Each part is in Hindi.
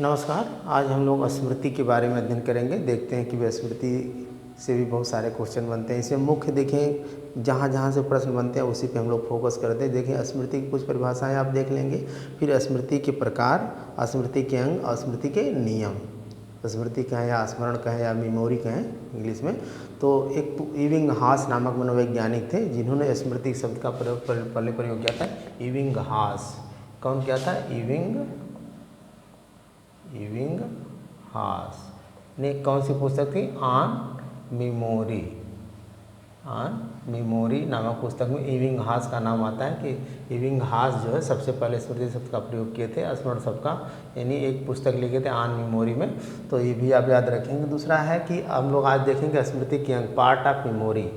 नमस्कार। आज हम लोग स्मृति के बारे में अध्ययन करेंगे। देखते हैं कि वह स्मृति से भी बहुत सारे क्वेश्चन बनते हैं। इसमें मुख्य देखें जहाँ जहाँ से प्रश्न बनते हैं उसी पे हम लोग फोकस करते हैं। देखिए स्मृति की कुछ परिभाषाएं आप देख लेंगे, फिर स्मृति के प्रकार, स्मृति के अंग, स्मृति के नियम। स्मृति कहें या स्मरण कहें या मेमोरी कहें इंग्लिश में। तो एक इबिंगहास नामक मनोवैज्ञानिक थे जिन्होंने स्मृति शब्द का पहले प्रयोग किया था। इबिंगहास। कौन किया था? इबिंगहास ने कौन सी पुस्तक थी? ऑन मेमोरी नामक पुस्तक में इबिंगहास का नाम आता है कि इबिंगहास जो है सबसे पहले स्मृति शब्द का प्रयोग किए थे, स्मरण शब्द का, यानी एक पुस्तक लिखे थे ऑन मेमोरी में। तो ये भी आप याद रखेंगे। दूसरा है कि हम लोग आज देखेंगे स्मृति के अंग, पार्ट ऑफ मेमोरी,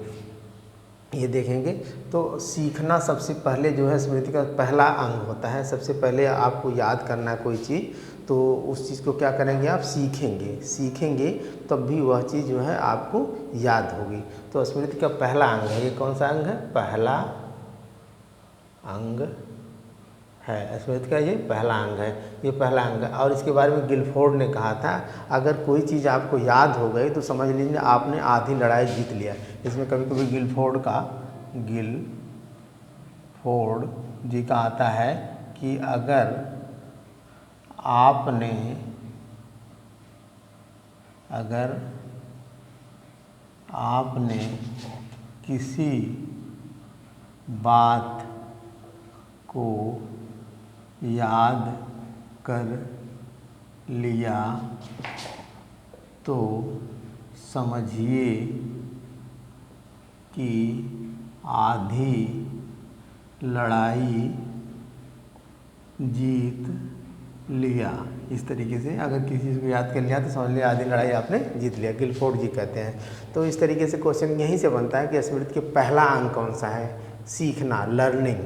ये देखेंगे। तो सीखना सबसे पहले जो है स्मृति का पहला अंग होता है। सबसे पहले आपको याद करना है कोई चीज़, तो उस चीज़ को क्या करेंगे? आप सीखेंगे तब भी वह चीज़ जो है आपको याद होगी। तो स्मृति का पहला अंग है। ये कौन सा अंग है? पहला अंग है स्मृति का, ये पहला अंग है। ये पहला अंग है। और इसके बारे में गिलफोर्ड ने कहा था, अगर कोई चीज़ आपको याद हो गई तो समझ लीजिए आपने आधी लड़ाई जीत लिया। इसमें कभी कभी गिलफोर्ड जी का आता है कि अगर आपने किसी बात को याद कर लिया तो समझिए कि आधी लड़ाई जीत लिया। इस तरीके से अगर किसी चीज़ को याद कर लिया तो समझ लिया आधी लड़ाई आपने जीत लिया, गिलफोर्ड जी कहते हैं। तो इस तरीके से क्वेश्चन यहीं से बनता है कि स्मृति के पहला अंग कौन सा है? सीखना, लर्निंग।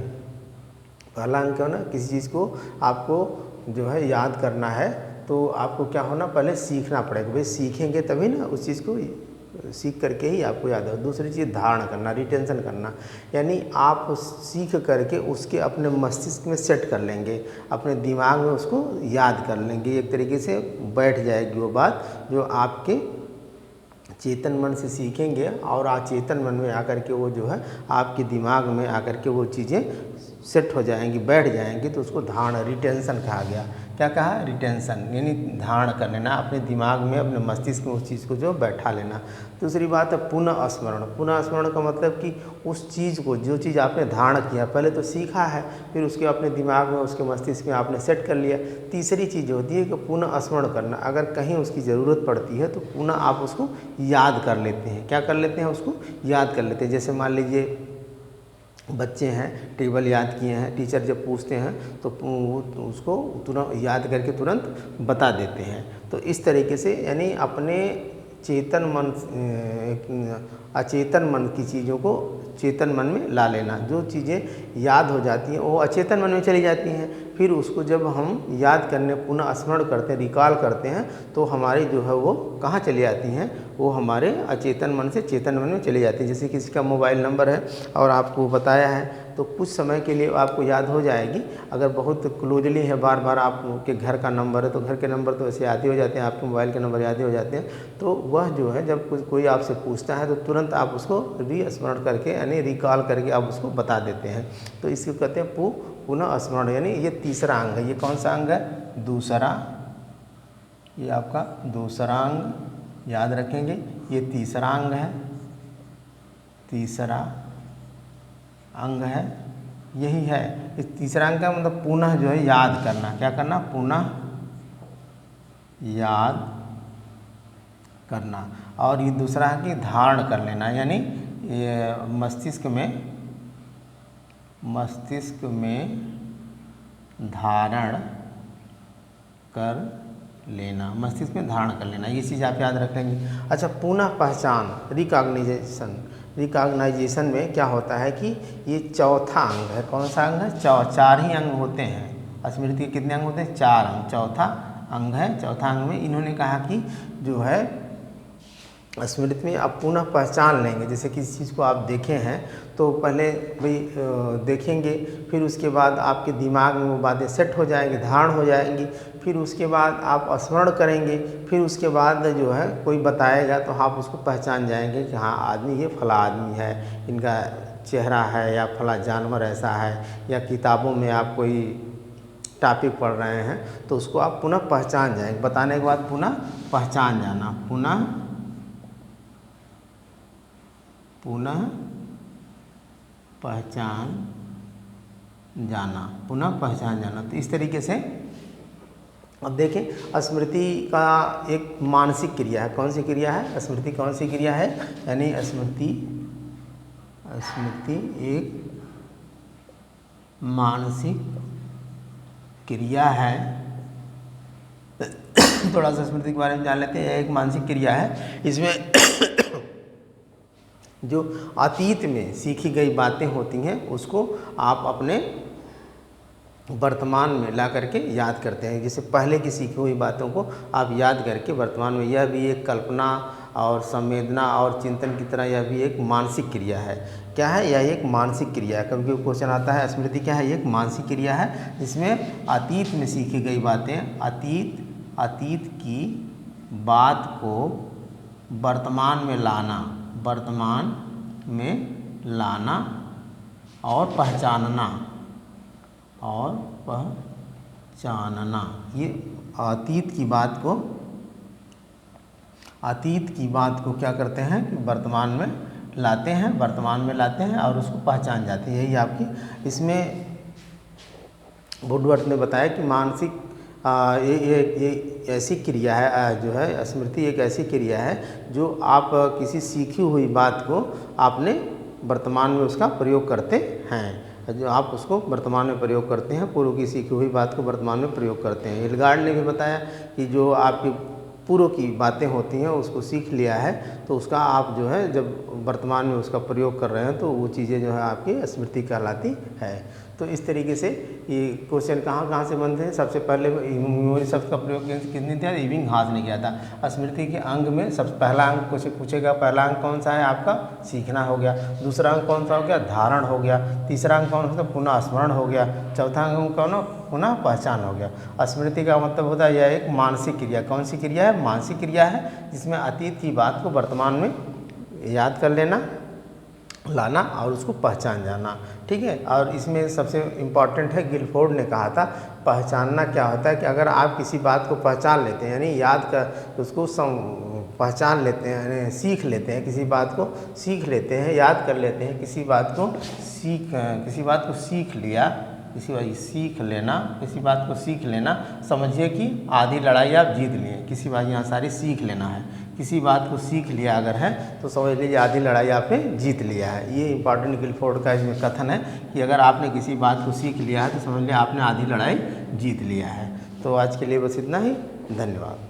पहला अंग क्या होना? किसी चीज़ को आपको जो है याद करना है तो आपको क्या होना? पहले सीखना पड़ेगा। भाई सीखेंगे तभी ना उस चीज़ को सीख करके ही आपको याद हो। दूसरी चीज़ धारण करना, रिटेंशन करना, यानी आप सीख करके उसके अपने मस्तिष्क में सेट कर लेंगे, अपने दिमाग में उसको याद कर लेंगे। एक तरीके से बैठ जाएगी वो बात जो आपके चेतन मन से सीखेंगे और अचेतन मन में आकर के वो जो है आपके दिमाग में आकर के वो चीज़ें सेट हो जाएंगी, बैठ जाएंगी। तो उसको धारण, रिटेंशन कहा गया। क्या कहा? रिटेंशन, यानी धारण कर लेना अपने दिमाग में, अपने मस्तिष्क में उस चीज़ को जो बैठा लेना। दूसरी बात है पुनः स्मरण। पुनः स्मरण का मतलब कि उस चीज़ को, जो चीज़ आपने धारण किया, पहले तो सीखा है, फिर उसके अपने दिमाग में, उसके मस्तिष्क में आपने सेट कर लिया। तीसरी चीज़ होती है कि पुनः स्मरण करना। अगर कहीं उसकी ज़रूरत पड़ती है तो पुनः आप उसको याद कर लेते हैं। क्या कर लेते हैं? उसको याद कर लेते हैं। जैसे मान लीजिए बच्चे हैं, टेबल याद किए हैं, टीचर जब पूछते हैं तो उसको तुरंत याद करके तुरंत बता देते हैं। तो इस तरीके से यानी अपने चेतन मन, अचेतन मन की चीज़ों को चेतन मन में ला लेना। जो चीज़ें याद हो जाती हैं वो अचेतन मन में चली जाती हैं, फिर उसको जब हम याद करने, पुनः स्मरण करते हैं, रिकॉल करते हैं, तो हमारी जो है वो कहाँ चली जाती हैं? वो हमारे अचेतन मन से चेतन मन में चली जाती है। जैसे किसी का मोबाइल नंबर है और आपको बताया है तो कुछ समय के लिए आपको याद हो जाएगी। अगर बहुत क्लोजली है, बार बार आपके घर का नंबर है तो घर के नंबर तो ऐसे याद ही हो जाते हैं, आपके मोबाइल के नंबर याद ही हो जाते हैं। तो वह जो है जब कोई आपसे पूछता है तो तुरंत आप उसको रीस्मरण करके यानी रिकॉल करके आप उसको बता देते हैं। तो इसको कहते हैं पुनः स्मरण, यानी ये तीसरा अंग है। ये कौन सा अंग है? दूसरा। ये आपका दूसरा अंग याद रखेंगे। ये तीसरा अंग है, तीसरा अंग है, यही है। इस तीसरा अंग का मतलब पुनः जो है याद करना। क्या करना? पुनः याद करना। और ये दूसरा है कि धारण कर लेना, यानी ये मस्तिष्क में धारण कर लेना, मस्तिष्क में धारण कर लेना। ये चीज़ आप याद रखेंगे। अच्छा, पुनः पहचान, रिकॉग्नाइजेशन में क्या होता है कि ये चौथा अंग है। कौन सा अंग है? चार ही अंग होते हैं। स्मृति के कितने अंग होते हैं? 4 अंग। चौथा अंग है। चौथा अंग में इन्होंने कहा कि जो है स्मृति में आप पुनः पहचान लेंगे। जैसे किसी चीज़ को आप देखे हैं तो पहले भाई देखेंगे, फिर उसके बाद आपके दिमाग में वो बातें सेट हो जाएंगी, धारण हो जाएंगी, फिर उसके बाद आप स्मरण करेंगे, फिर उसके बाद जो है कोई बताएगा तो आप उसको पहचान जाएंगे कि हाँ आदमी ये फला आदमी है, इनका चेहरा है, या फला जानवर ऐसा है, या किताबों में आप कोई टॉपिक पढ़ रहे हैं तो उसको आप पुनः पहचान जाएंगे। बताने के बाद पुनः पहचान जाना, पुनः पहचान जाना, पुनः पहचान जाना। तो इस तरीके से अब देखें स्मृति का एक मानसिक क्रिया है। कौन सी क्रिया है? स्मृति कौन सी क्रिया है? यानी स्मृति एक मानसिक क्रिया है। थोड़ा सा स्मृति के बारे में जान लेते हैं। एक मानसिक क्रिया है, इसमें जो अतीत में सीखी गई बातें होती हैं उसको आप अपने वर्तमान में ला करके याद करते हैं। जैसे पहले की सीखी हुई बातों को आप याद करके वर्तमान में, यह भी एक कल्पना और संवेदना और चिंतन की तरह यह भी एक मानसिक क्रिया है। क्या है? यह एक मानसिक क्रिया है। कभी कभी क्वेश्चन आता है स्मृति क्या है? एक मानसिक क्रिया है जिसमें अतीत में सीखी गई बातें, अतीत की बात को वर्तमान में लाना और पहचानना ये अतीत की बात को क्या करते हैं कि वर्तमान में लाते हैं और उसको पहचान जाते हैं। यही आपकी इसमें वुडवर्थ ने बताया कि मानसिक ये ऐसी क्रिया है, जो है स्मृति एक ऐसी क्रिया है जो आप किसी सीखी हुई बात को आपने वर्तमान में उसका प्रयोग करते हैं। जो आप उसको वर्तमान में प्रयोग करते हैं, पूर्व की सीखी हुई बात को वर्तमान में प्रयोग करते हैं। हिलगार्ड ने भी बताया कि जो आपकी पूर्व की बातें होती हैं उसको सीख लिया है तो उसका आप जो है जब वर्तमान में उसका प्रयोग कर रहे हैं तो वो चीज़ें जो है आपकी स्मृति कहलाती है। तो इस तरीके से ये क्वेश्चन कहाँ से बनते हैं? सबसे पहले मेमोरी शब्द का प्रयोग किसने किया? इबिंगहास ने किया था। स्मृति के अंग में सबसे पहला अंग कुछ पूछेगा, पहला अंग कौन सा है आपका? सीखना हो गया। दूसरा अंग कौन सा हो गया? धारण हो गया। तीसरा अंग कौन सा? पुनः स्मरण हो गया। चौथा अंग कौन? पुनः पहचान हो गया। स्मृति का मतलब होता है यह एक मानसिक क्रिया। कौन सी क्रिया है? मानसिक क्रिया है जिसमें अतीत की बात को वर्तमान में याद कर लेना, लाना और उसको पहचान जाना। ठीक है। और इसमें सबसे इम्पॉर्टेंट है, गिलफोर्ड ने कहा था पहचानना क्या होता है कि अगर आप किसी बात को पहचान लेते हैं यानी याद कर उसको पहचान लेते हैं, यानी सीख लेते हैं, किसी बात को सीख लेते हैं, याद कर लेते हैं, किसी बात को सीख लिया, किसी बात को सीख लेना, समझिए कि आधी लड़ाई आप जीत लिए। किसी बात यहाँ सारी सीख लेना है, किसी बात को सीख लिया अगर है तो समझ लीजिए आधी लड़ाई आपने जीत लिया है। ये इंपॉर्टेंट गिलफोर्ड का इसमें कथन है कि अगर आपने किसी बात को सीख लिया है तो समझ लिया आपने आधी लड़ाई जीत लिया है। तो आज के लिए बस इतना ही। धन्यवाद।